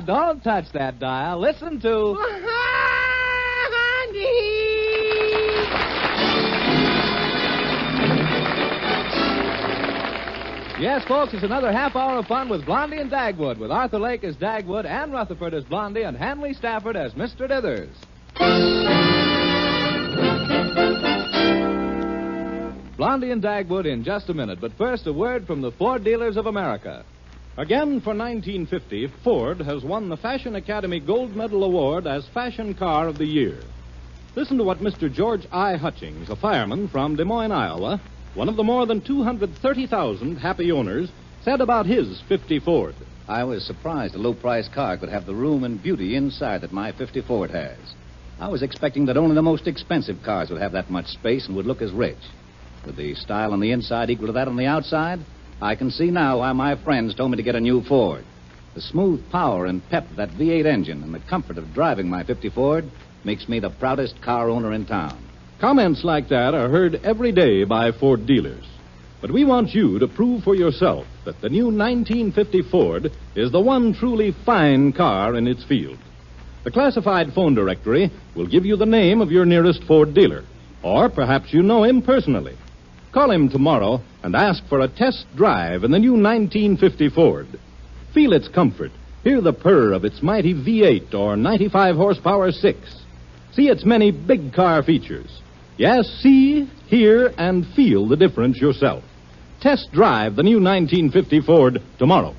don't touch that dial. Listen to... Yes, folks, it's another half hour of fun with Blondie and Dagwood, with Arthur Lake as Dagwood, Ann Rutherford as Blondie, and Hanley Stafford as Mr. Dithers. Blondie and Dagwood in just a minute, but first a word from the Ford Dealers of America. Again, for 1950, Ford has won the Fashion Academy Gold Medal Award as Fashion Car of the Year. Listen to what Mr. George I. Hutchings, a fireman from Des Moines, Iowa, one of the more than 230,000 happy owners, said about his 50 Ford. I was surprised a low-priced car could have the room and beauty inside that my 50 Ford has. I was expecting that only the most expensive cars would have that much space and would look as rich. With the style on the inside equal to that on the outside, I can see now why my friends told me to get a new Ford. The smooth power and pep of that V8 engine and the comfort of driving my 50 Ford makes me the proudest car owner in town. Comments like that are heard every day by Ford dealers. But we want you to prove for yourself that the new 1950 Ford is the one truly fine car in its field. The classified phone directory will give you the name of your nearest Ford dealer. Or perhaps you know him personally. Call him tomorrow and ask for a test drive in the new 1950 Ford. Feel its comfort. Hear the purr of its mighty V8 or 95 horsepower 6. See its many big car features. Yes, see, hear, and feel the difference yourself. Test drive the new 1950 Ford tomorrow.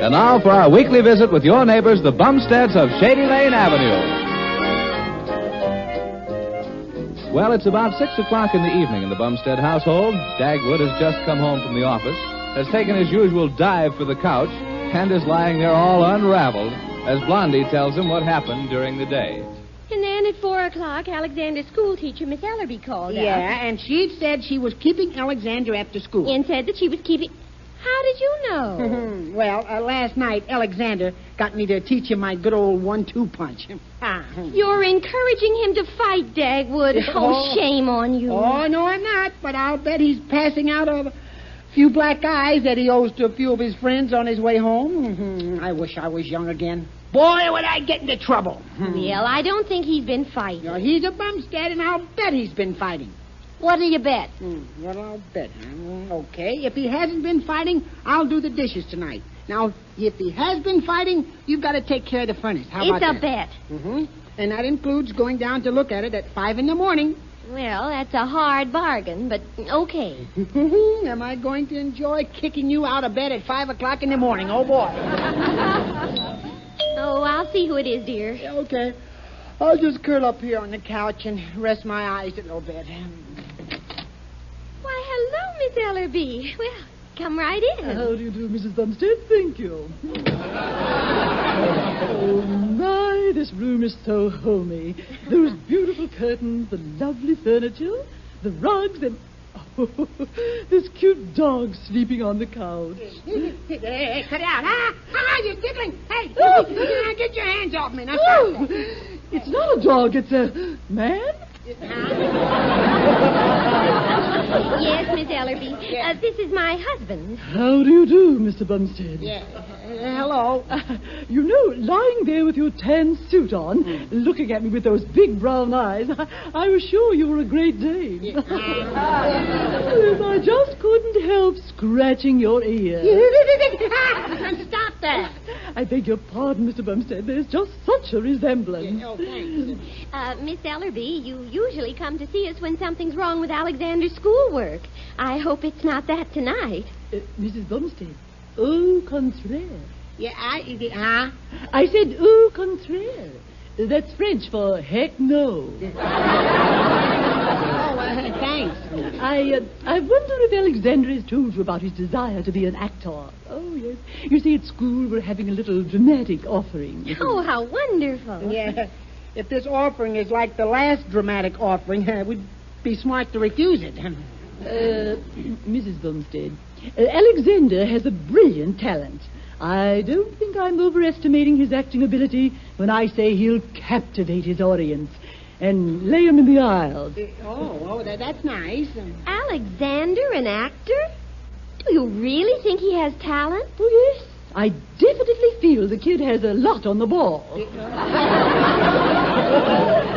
And now for our weekly visit with your neighbors, the Bumsteads of Shady Lane Avenue. Well, it's about 6 o'clock in the evening in the Bumstead household. Dagwood has just come home from the office, has taken his usual dive for the couch, and is lying there all unraveled as Blondie tells him what happened during the day. And then at 4 o'clock, Alexander's schoolteacher, Miss Ellerby, called out. Yeah, and she said she was keeping Alexander after school. And said that she was keeping... How did you know? Well, last night, Alexander got me to teach him my good old 1-2 punch. You're encouraging him to fight, Dagwood. Oh, shame on you. Oh, no, I'm not. But I'll bet he's passing out a few black eyes that he owes to a few of his friends on his way home. I wish I was young again. Boy, would I get into trouble. Well, I don't think he's been fighting. No, he's a Bumstead, and I'll bet he's been fighting. What'll you bet? Well, I'll bet. Okay, if he hasn't been fighting, I'll do the dishes tonight. Now, if he has been fighting, you've got to take care of the furnace. How about that? It's a bet. And that includes going down to look at it at 5 in the morning. Well, that's a hard bargain, but okay. Am I going to enjoy kicking you out of bed at 5 o'clock in the morning? Oh, boy. Oh, I'll see who it is, dear. Okay. I'll just curl up here on the couch and rest my eyes a little bit. Why, hello, Miss Ellerby. Well, come right in. How do you do, Mrs. Bumstead? Thank you. Oh, my, this room is so homey. Those beautiful curtains, the lovely furniture, the rugs, and... Oh, this cute dog sleeping on the couch. Hey, cut it out. You're giggling. Hey, get your hands off me. Now, stop. It's not a dog, it's a man. Yes, Miss Ellerby. This is my husband. How do you do, Mr. Bumstead? Yeah. Hello. You know, lying there with your tan suit on, looking at me with those big brown eyes, I was sure you were a Great Dane. Yes, I just couldn't help scratching your ear. Stop that. I beg your pardon, Mr. Bumstead. There's just such a resemblance. Oh, thanks. Miss Ellerby, you usually come to see us when something's wrong with Alexander's schoolwork. I hope it's not that tonight. Mrs. Bumstead, au contraire. Yeah, I said au contraire. That's French for heck no. Thanks. I wonder if Alexander has told you about his desire to be an actor. Oh, yes. You see, at school we're having a little dramatic offering. Oh, how wonderful. Yeah. If this offering is like the last dramatic offering, we'd be smart to refuse it. Mrs. Bumstead, Alexander has a brilliant talent. I don't think I'm overestimating his acting ability when I say he'll captivate his audience and lay him in the aisles. That's nice. Alexander, an actor? You really think he has talent? Oh, yes. I definitely feel the kid has a lot on the ball.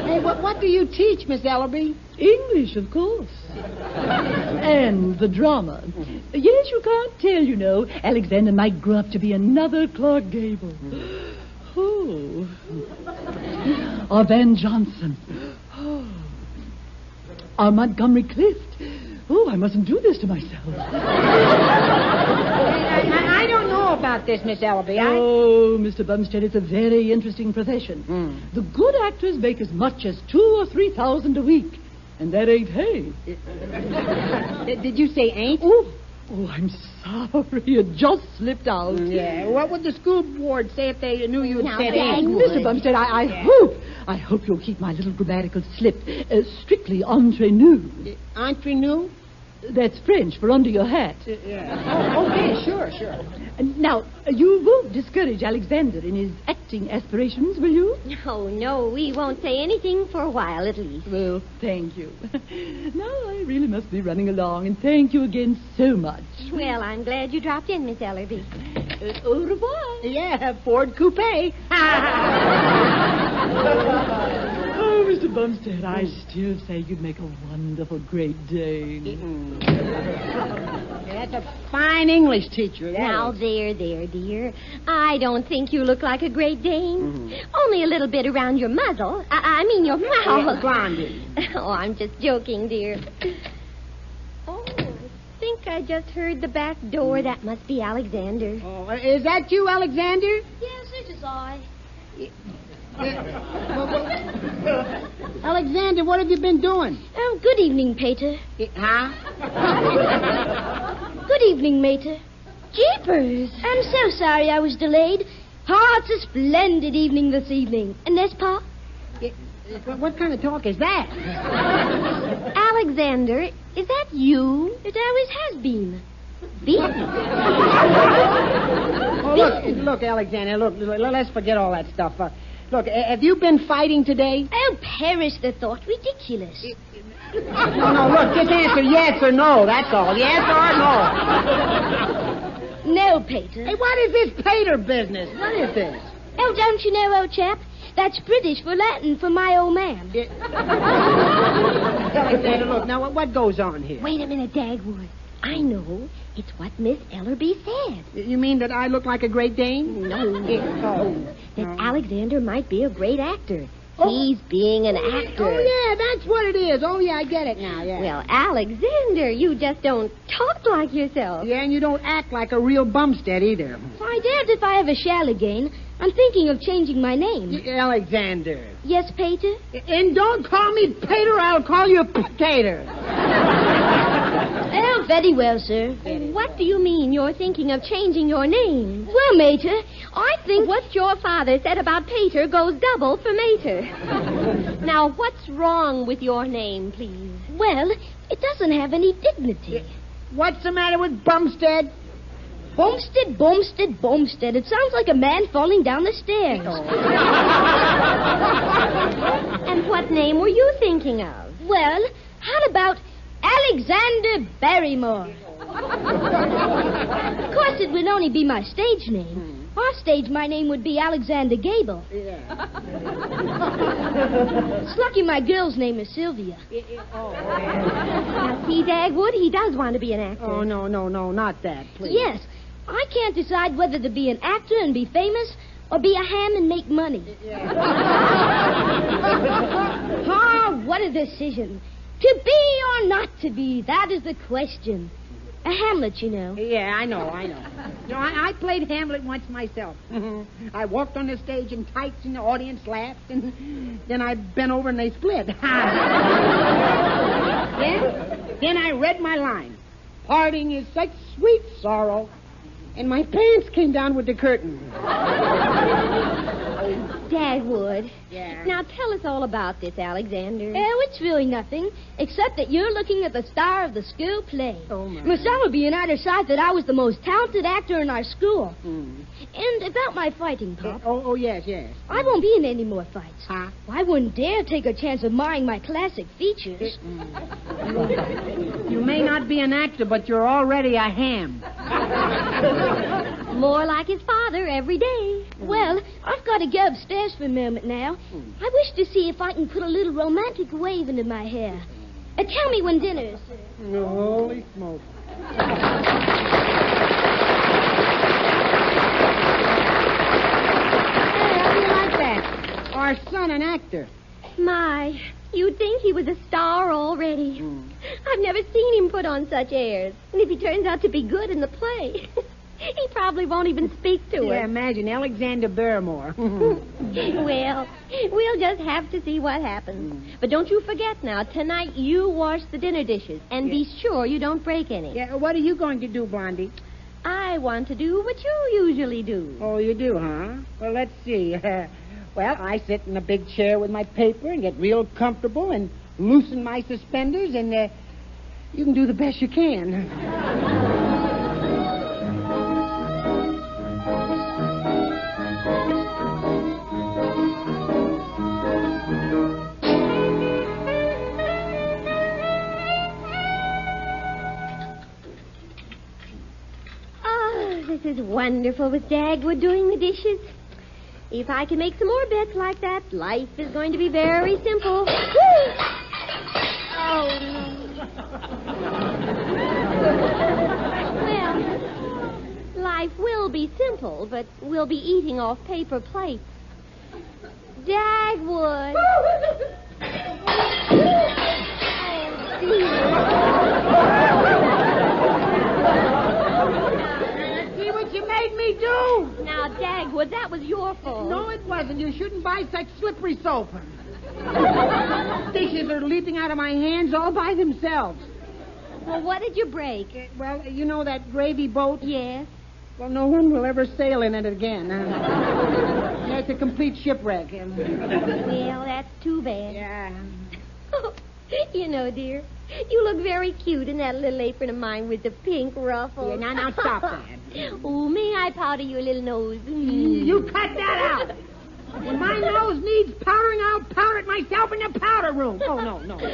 Hey, what do you teach, Miss Ellerby? English, of course. And the drama. Yes, you can't tell, you know. Alexander might grow up to be another Clark Gable. Oh. Or Van Johnson. Oh. Or Montgomery Clift. Oh, I mustn't do this to myself. I don't know about this, Miss Ellerby. Oh, Mr. Bumstead, it's a very interesting profession. The good actors make as much as $2,000 or $3,000 a week. And that ain't hay. Did you say ain't? Oh, I'm sorry. It just slipped out. Yeah. What would the school board say if they knew you had said Now, ain't? Mr. Bumstead, I hope you'll keep my little grammatical slip strictly entre nous. Entre nous? That's French for under your hat. Yeah. Oh, okay, sure. Now, you won't discourage Alexander in his acting aspirations, will you? No, we won't say anything for a while, at least. Well, thank you. Now, I really must be running along, and thank you again so much. Well, I'm glad you dropped in, Miss Ellerby. Au revoir. Yeah, Ford Coupe. Oh, Mr. Bumstead, I still say you'd make a wonderful Great Dane. That's a fine English teacher. Now, there, dear. I don't think you look like a Great Dane. Only a little bit around your muzzle. I mean your mouth. Yeah, Blondie. Oh, I'm just joking, dear. Oh, I think I just heard the back door. That must be Alexander. Oh, is that you, Alexander? Yes, it is I. Alexander, what have you been doing? Oh, good evening, Pater. Huh? Good evening, Mater. Jeepers! I'm so sorry I was delayed. It's a splendid evening this evening. And this, Pa? What kind of talk is that? Alexander, is that you? It always has been. Oh, look, Alexander, look, let's forget all that stuff. Look, have you been fighting today? Oh, perish the thought. Ridiculous. No, look, just answer yes or no, that's all. Yes or no. No, Pater. Hey, what is this Pater business? What is this? Oh, don't you know, old chap? That's British for Latin for my old man. Alexander, look, now what goes on here? Wait a minute, Dagwood. I know. It's what Miss Ellerby said. You mean that I look like a Great Dane? No. That Alexander might be a great actor. He's being an actor. Oh, yeah, that's what it is. Oh, yeah, I get it now, yeah. Well, Alexander, you just don't talk like yourself. Yeah, and you don't act like a real Bumstead either. I doubt if I ever shall again. I'm thinking of changing my name. Alexander. Yes, Pater? And don't call me Pater, I'll call you Potato. Oh, very well, sir. What do you mean you're thinking of changing your name? Well, Mater, I think what your father said about Pater goes double for Mater. Now, what's wrong with your name, please? Well, it doesn't have any dignity. What's the matter with Bumstead? Bumstead. It sounds like a man falling down the stairs. And what name were you thinking of? Well, how about Alexander Barrymore? Of course, it would only be my stage name. Off stage, my name would be Alexander Gable. Yeah. It's lucky my girl's name is Sylvia. Now, see, Dagwood, he does want to be an actor. Oh, no, not that, please. Yes. I can't decide whether to be an actor and be famous or be a ham and make money. What a decision. To be or not to be, that is the question. A Hamlet, you know. Yeah, I know. You know, I played Hamlet once myself. I walked on the stage in tights and the audience laughed, and then I bent over and they split. Then I read my line. Parting is such sweet sorrow. And my pants came down with the curtain. Dagwood. Yeah. Now tell us all about this, Alexander. Oh, it's really nothing, except that you're looking at the star of the school play. Oh, my. Miss would be an out of sight that I was the most talented actor in our school. Mm. And about my fighting, Pop. Oh, yes. I won't be in any more fights. Huh? I wouldn't dare take a chance of marring my classic features. You may not be an actor, but you're already a ham. More like his father every day. Well, I've got to go upstairs for a moment now. I wish to see if I can put a little romantic wave into my hair. Tell me when dinner's. Holy smoke. How do you like that? Our son, an actor. My, you'd think he was a star already. I've never seen him put on such airs. And if he turns out to be good in the play, he probably won't even speak to Yeah, us. imagine Alexander Barrymore. Well, we'll just have to see what happens. But don't you forget now, tonight you wash the dinner dishes. And be sure you don't break any. Yeah, what are you going to do, Blondie? I want to do what you usually do. Oh, you do, huh? Well, let's see. Well, I sit in a big chair with my paper and get real comfortable and loosen my suspenders, and you can do the best you can. Oh, this is wonderful with Dagwood doing the dishes. If I can make some more bets like that, life is going to be very simple. Oh, no. Well, life will be simple, but we'll be eating off paper plates. Dagwood. See what you made me do? Now, Dagwood, that was your fault. No, it wasn't. You shouldn't buy such slippery soap. Dishes are leaping out of my hands all by themselves. Well, what did you break? Well, you know that gravy boat? Yes. Well, no one will ever sail in it again. Yeah, it's a complete shipwreck. Well, that's too bad. Yeah. You know, dear, you look very cute in that little apron of mine with the pink ruffles. Yeah, now stop that. Oh, may I powder your little nose? You cut that out. When my nose needs powdering, I'll powder it myself in the powder room. Oh, no. Dear,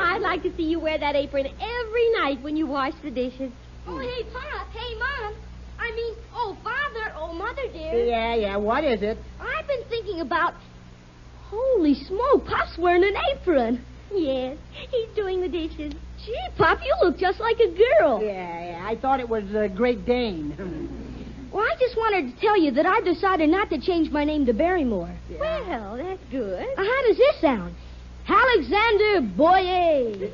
I'd like to see you wear that apron every night when you wash the dishes. Oh, hey, Pop. Hey, Mom. Father. Oh, Mother, dear. Yeah, what is it? I've been thinking about... Holy smoke, Pop's wearing an apron. Yes, he's doing the dishes. Gee, Pop, you look just like a girl. Yeah, I thought it was Great Dane. Well, I just wanted to tell you that I've decided not to change my name to Barrymore. Yeah. Well, that's good. How does this sound? Alexander Boyer.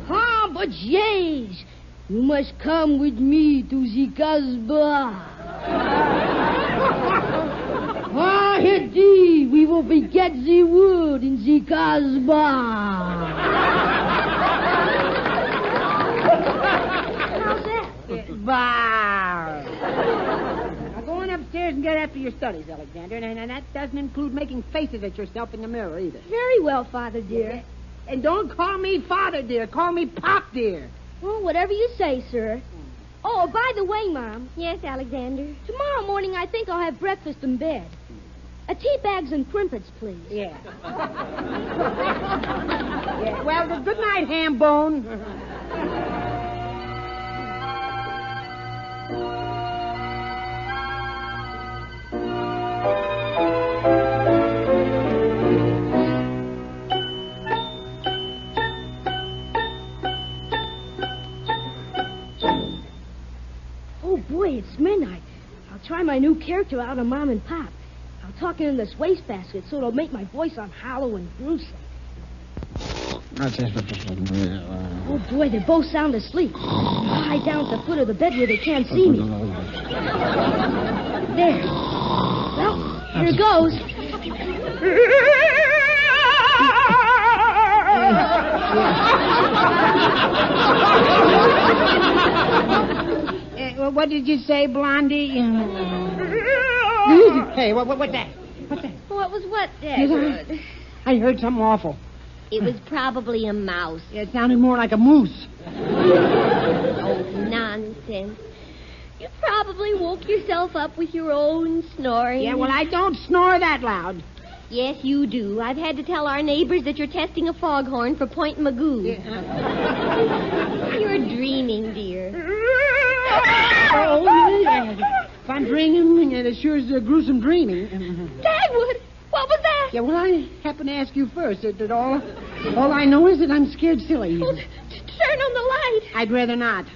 Ah, but yes, you must come with me to the Casbah. Ah, indeed, we will beget the wood in the Casbah. How's that? Bah! Now go on upstairs and get after your studies, Alexander. And that doesn't include making faces at yourself in the mirror either. Very well, Father, dear. And don't call me Father, dear. Call me Pop, dear. Well, whatever you say, sir. Oh, by the way, Mom, Yes, Alexander. tomorrow morning I think I'll have breakfast in bed. Tea bags and crimpets, please. Yeah. Yeah. Well, good night, ham bone. Oh, boy, it's midnight. I'll try my new character out on Mom and Pop. I'll talk in this wastebasket so it'll make my voice sound hollow and gruesome. Oh, boy, they both sound asleep. I'll hide down at the foot of the bed where they can't see me. There. Well, here goes. What did you say, Blondie? Hey, what's that? What's that? What was what, Dagwood? I heard something awful. It was probably a mouse. Yeah, it sounded more like a moose. Oh, nonsense. You probably woke yourself up with your own snoring. Yeah, well, I don't snore that loud. Yes, you do. I've had to tell our neighbors that you're testing a foghorn for Point Magoo. Yeah. You're dreaming, dear. Oh, yeah. If I'm dreaming, it sure is gruesome dreaming. Dagwood, what was that? Yeah, well, I happen to ask you first. That all I know is that I'm scared silly. Oh, turn on the light. I'd rather not.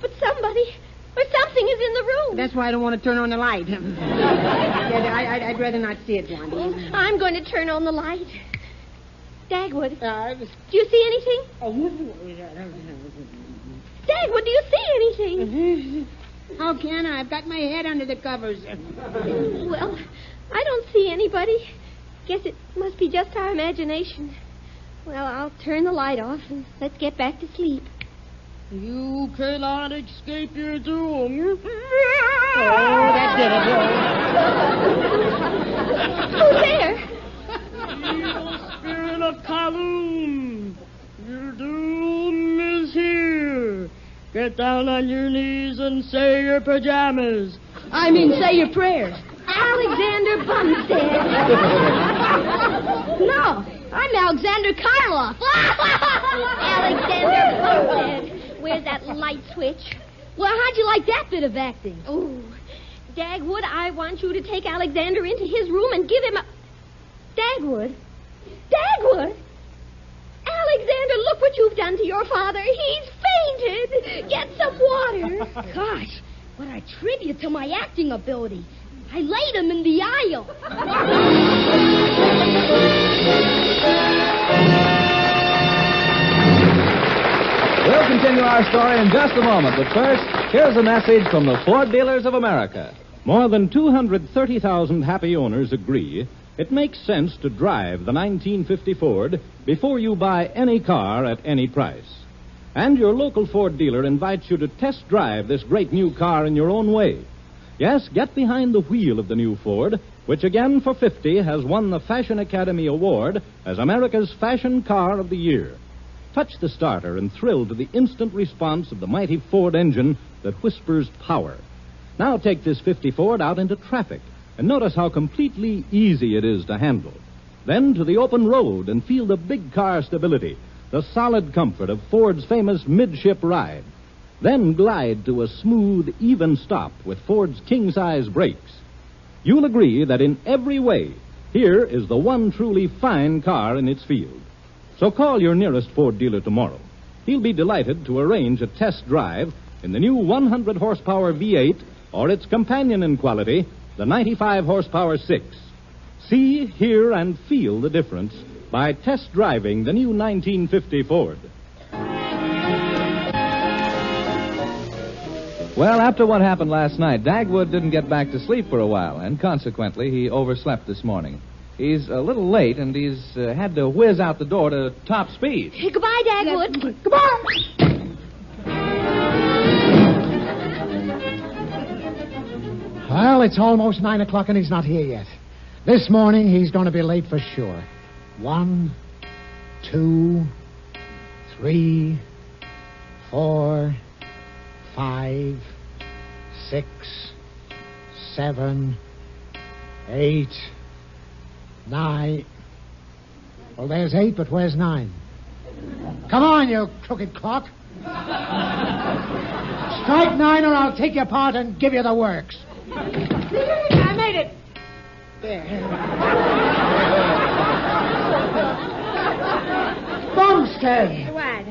But somebody or something is in the room. That's why I don't want to turn on the light. Yeah, I'd rather not see it, Blondie. Oh, I'm going to turn on the light. Dagwood, do you see anything? Dagwood, do you see anything? How can I? I've got my head under the covers. Well, I don't see anybody. Guess it must be just our imagination. Well, I'll turn the light off and let's get back to sleep. You cannot escape your doom. Oh, that did it. Who's there? Evil spirit of Kaloum, your doom is here. Get down on your knees and say your pajamas. I mean, say your prayers. Alexander Bumstead. No, I'm Alexander Karloff. Alexander Bumstead. Where's that light switch? Well, how'd you like that bit of acting? Oh, Dagwood, I want you to take Alexander into his room and give him a... Dagwood? Dagwood? Alexander, look what you've done to your father. He's fainted. Get some water. Gosh, what a tribute to my acting ability. I laid him in the aisle. We'll continue our story in just a moment, but first, here's a message from the Ford Dealers of America. More than 230,000 happy owners agree it makes sense to drive the 1950 Ford before you buy any car at any price. And your local Ford dealer invites you to test drive this great new car in your own way. Yes, get behind the wheel of the new Ford, which again for 50 has won the Fashion Academy Award as America's Fashion Car of the Year. Touch the starter and thrill to the instant response of the mighty Ford engine that whispers power. Now take this 50 Ford out into traffic and notice how completely easy it is to handle. Then to the open road and feel the big car stability, the solid comfort of Ford's famous midship ride. Then glide to a smooth, even stop with Ford's king-size brakes. You'll agree that in every way, here is the one truly fine car in its field. So call your nearest Ford dealer tomorrow. He'll be delighted to arrange a test drive in the new 100-horsepower V8 or its companion in quality, the 95-horsepower 6. See, hear, and feel the difference by test driving the new 1950 Ford. Well, after what happened last night, Dagwood didn't get back to sleep for a while, and consequently, he overslept this morning. He's a little late, and he's had to whiz out the door to top speed. Hey, goodbye, Dagwood. Goodbye. Well, it's almost 9 o'clock and he's not here yet. This morning he's going to be late for sure. 1, 2, 3, 4, 5, 6, 7, 8, 9. Well, there's 8, but where's 9? Come on, you crooked clock. Strike 9 or I'll take you apart and give you the works. I made it. There. Bumstead! What?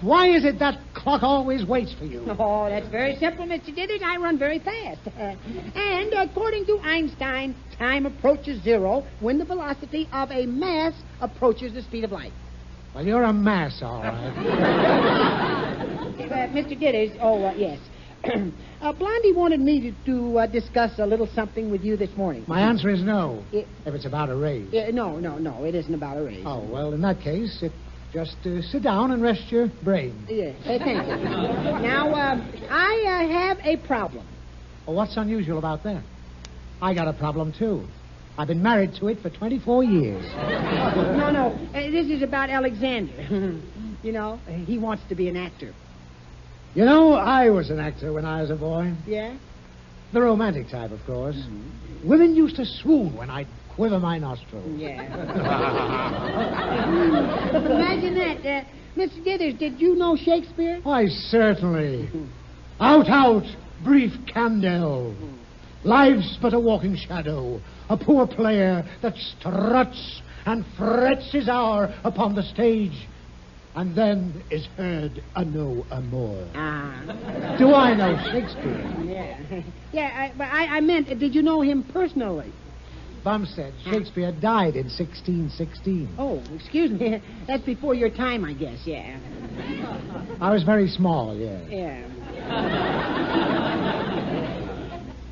Why is it that clock always waits for you? Oh, that's very simple, Mr. Dithers. I run very fast. And according to Einstein, time approaches zero when the velocity of a mass approaches the speed of light. Well, you're a mass, all right. Mr. Dithers, yes. Blondie wanted me to discuss a little something with you this morning. My answer is no, if it's about a raise. No, it isn't about a raise. Oh, well, in that case, it Just sit down and rest your brain. Yes, thank you. Now, I have a problem. Well, what's unusual about that? I got a problem, too. I've been married to it for 24 years. No. This is about Alexander. You know, he wants to be an actor. You know, I was an actor when I was a boy. Yeah? The romantic type, of course. Mm-hmm. Women used to swoon when I'd quiver my nostrils. Yeah. Imagine that. Mr. Dithers, did you know Shakespeare? Why, certainly. Out, brief candle. Life's but a walking shadow. A poor player that struts and frets his hour upon the stage, and then is heard a no more. Ah. Do I know Shakespeare? Yeah. Yeah, but I meant, did you know him personally? Bumstead, Shakespeare died in 1616. Oh, excuse me. That's before your time, I guess, yeah. I was very small, yes. Yeah.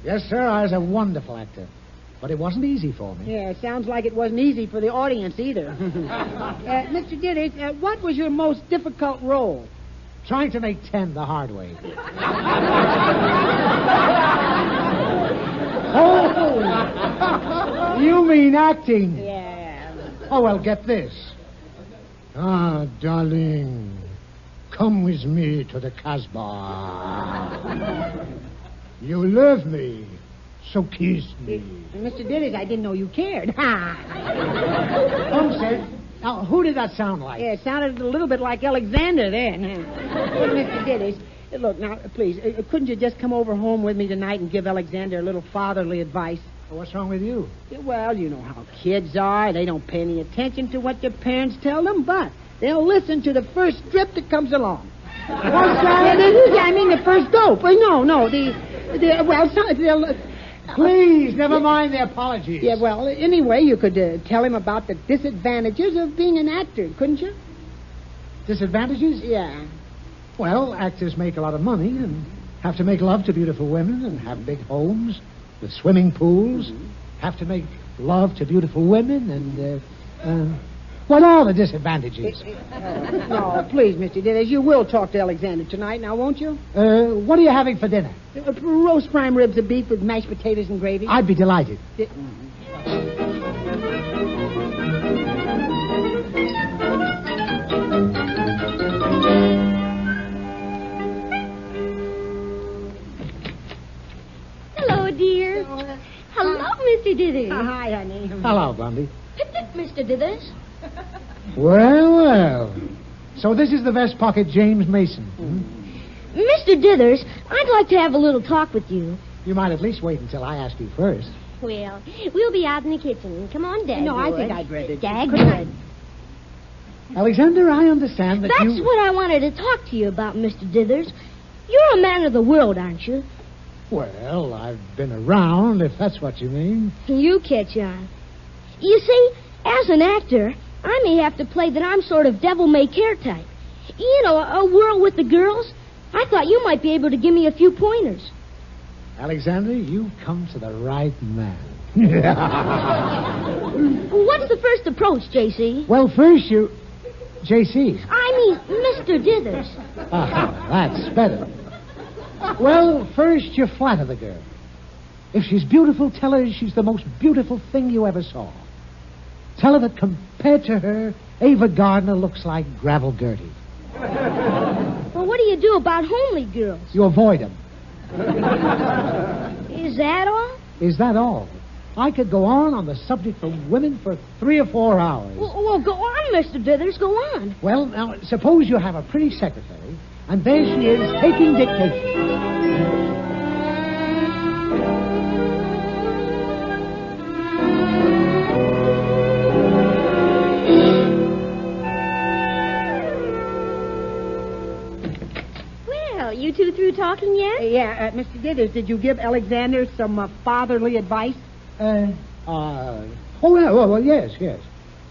Yes, sir, I was a wonderful actor. But it wasn't easy for me. Yeah, it sounds like it wasn't easy for the audience either. Mr. Dithers, what was your most difficult role? Trying to make 10 the hard way. Oh! You mean acting? Yeah. Oh, well, get this. Ah, darling, come with me to the Casbah. You love me, so kiss me. Mr. Dithers, I didn't know you cared. Bumstead, now, who did that sound like? Yeah, it sounded a little bit like Alexander then. Mr. Dithers, look, now, please, couldn't you just come over home with me tonight and give Alexander a little fatherly advice? Well, what's wrong with you? Well, you know how kids are. They don't pay any attention to what their parents tell them, but they'll listen to the first strip that comes along. What's that? I mean, the first dope. No, they'll... Please, never mind the apologies. Yeah, well, anyway, you could tell him about the disadvantages of being an actor, couldn't you? Disadvantages? Yeah. Well, actors make a lot of money and have to make love to beautiful women and have big homes with swimming pools, have to make love to beautiful women and, what are the disadvantages? No, please, Mr. Dithers, you will talk to Alexander tonight, now, won't you? What are you having for dinner? Roast prime ribs of beef with mashed potatoes and gravy. I'd be delighted. Hello, dear. Hello, Mr. Dithers. Hi, honey. Hello, Blondie. Mr. Dithers. Well. So this is the vest pocket James Mason. Mr. Dithers, I'd like to have a little talk with you. You might at least wait until I ask you first. Well, we'll be out in the kitchen. Come on, Dagwood. No, I think I'd rather... Dagwood. Alexander, I understand that That's what I wanted to talk to you about, Mr. Dithers. You're a man of the world, aren't you? Well, I've been around, if that's what you mean. You catch on. You see, as an actor, I may have to play that I'm sort of devil-may-care type. You know, a whirl with the girls. I thought you might be able to give me a few pointers. Alexander, you've come to the right man. What's the first approach, J.C.? Well, first you... J.C. I mean, Mr. Dithers. That's better. Well, first you flatter the girl. If she's beautiful, tell her she's the most beautiful thing you ever saw. Tell her that compared to her, Ava Gardner looks like Gravel Gertie. Well, what do you do about homely girls? You avoid them. Is that all? Is that all? I could go on the subject for women for 3 or 4 hours. Well, go on, Mr. Dithers, go on. Well, now, suppose you have a pretty secretary, and there she is taking dictation. You two through talking yet? Yeah, Mr. Dithers, did you give Alexander some fatherly advice? Well, yes.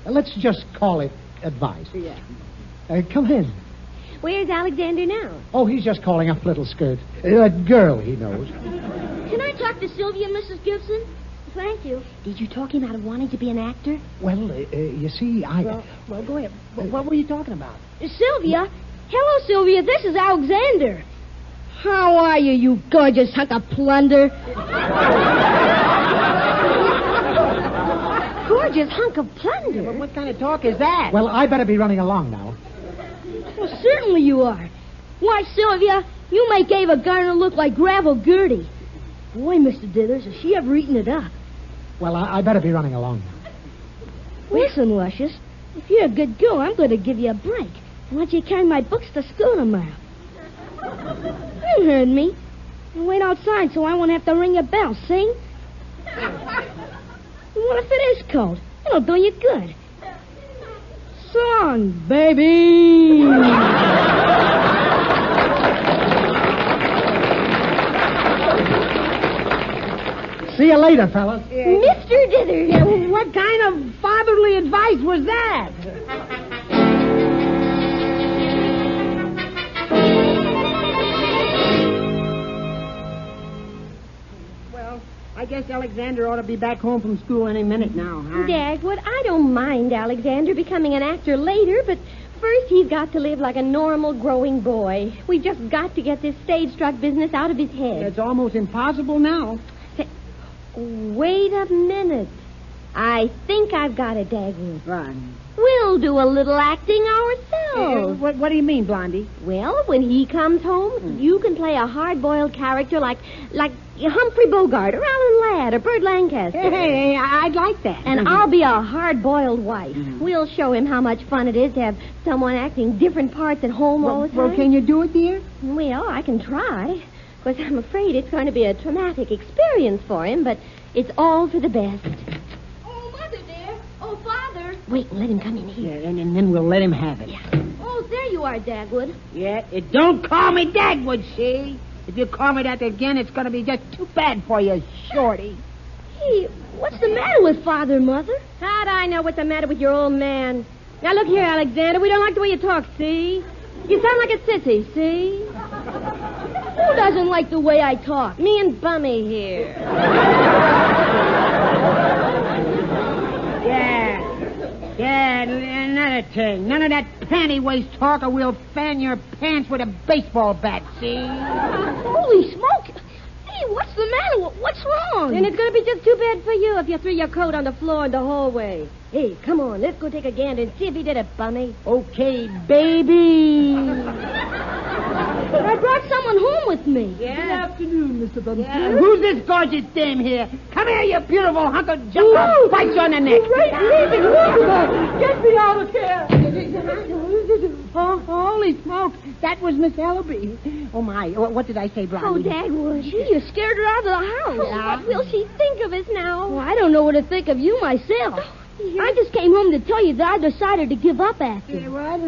Let's just call it advice. Yeah. Come in. Where's Alexander now? Oh, he's just calling up Little Skirt. That girl he knows. Can I talk to Sylvia, Mrs. Gibson? thank you. Did you talk him out of wanting to be an actor? Well, you see, Well, go ahead. What were you talking about? Sylvia. Hello, Sylvia. This is Alexander. How are you, you gorgeous hunk of plunder? Gorgeous hunk of plunder? Well, what kind of talk is that? Well, I better be running along now. Well, certainly you are. Why, Sylvia, you make Ava Garner look like Gravel Gertie. Boy, Mr. Dithers, has she ever eaten it up? Well, I better be running along now. Listen, Luscious, if you're a good girl, I'm going to give you a break. I want you to carry my books to school tomorrow. You heard me. You wait outside so I won't have to ring your bell, see? You want to fit his coat. It'll do you good. Song, baby! See you later, fellas. Mr. Dithers! Yeah, well, what kind of fatherly advice was that? I guess Alexander ought to be back home from school any minute now, huh? Dagwood, I don't mind Alexander becoming an actor later, but first he's got to live like a normal growing boy. We've just got to get this stage-struck business out of his head. It's almost impossible now. Wait a minute. I think I've got it, Dagwood. Right. We'll do a little acting ourselves. What do you mean, Blondie? Well, when he comes home, you can play a hard-boiled character like Humphrey Bogart or Alan Ladd or Burt Lancaster. Hey, I'd like that. And I'll be a hard-boiled wife. We'll show him how much fun it is to have someone acting different parts at home all the time. Well, can you do it, dear? Well, I can try. But I'm afraid it's going to be a traumatic experience for him, but it's all for the best. Oh, Mother, dear. Oh, Father. Wait, let him come in here. Yeah, and then we'll let him have it. Yeah. Oh, there you are, Dagwood. Yeah, don't call me Dagwood, see? If you call me that again, it's going to be just too bad for you, Shorty. Hey, what's the matter with Father, Mother? How'd I know what's the matter with your old man? Now, look here, Alexander. We don't like the way you talk, see? You sound like a sissy, see? Who doesn't like the way I talk? Me and Bummy here. Yeah, another thing. None of that panty-waist talk or we'll fan your pants with a baseball bat, see? Holy smoke! Hey, what's the matter? What's wrong? And it's going to be just too bad for you if you threw your coat on the floor in the hallway. Hey, come on, let's go take a gander and see if he did it, Bummy. Okay, baby. I brought someone home with me. Yeah. Good afternoon, Mr. Bumstead. Yeah, who's this gorgeous dame here? Come here, you beautiful hunk of junk. I'll bite you on the neck. Get me out of here. Oh, holy smoke. That was Miss Ellaby. Oh, my. What did I say, Oh, Blondie? Dagwood, you scared her out of the house. Yeah. What will she think of us now? Well, I don't know what to think of you myself. I just came home to tell you that I decided to give up acting. Yeah, well,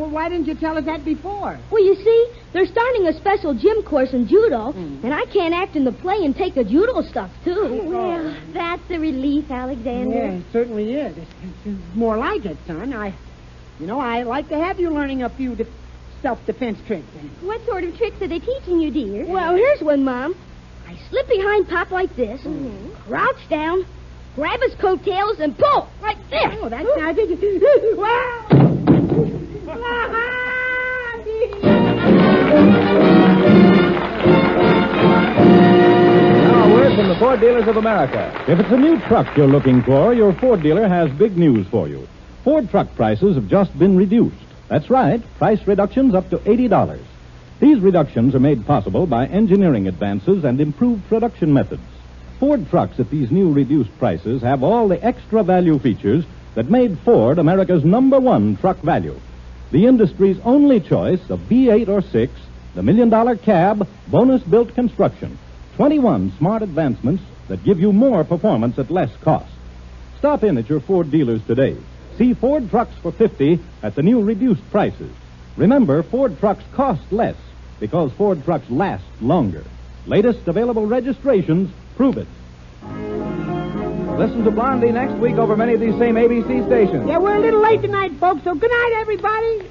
why didn't you tell us that before? Well, you see, they're starting a special gym course in judo, and I can't act in the play and take the judo stuff, too. Well, that's a relief, Alexander. Yeah, it certainly is. It's more like it, son. I like to have you learning a few self-defense tricks. What sort of tricks are they teaching you, dear? Well, here's one, Mom. I slip behind Pop like this, crouch down, grab his coattails, and pull like this. Oh, that's not it. Wow! Now, a word from the Ford Dealers of America. If it's a new truck you're looking for, your Ford dealer has big news for you. Ford truck prices have just been reduced. That's right, price reductions up to $80. These reductions are made possible by engineering advances and improved production methods. Ford trucks at these new reduced prices have all the extra value features that made Ford America's #1 truck value. The industry's only choice of V8 or 6, the $1 million cab, bonus-built construction. 21 smart advancements that give you more performance at less cost. Stop in at your Ford dealers today. See Ford trucks for $50 at the new reduced prices. Remember, Ford trucks cost less because Ford trucks last longer. Latest available registrations prove it. Listen to Blondie next week over many of these same ABC stations. Yeah, we're a little late tonight, folks, so good night, everybody.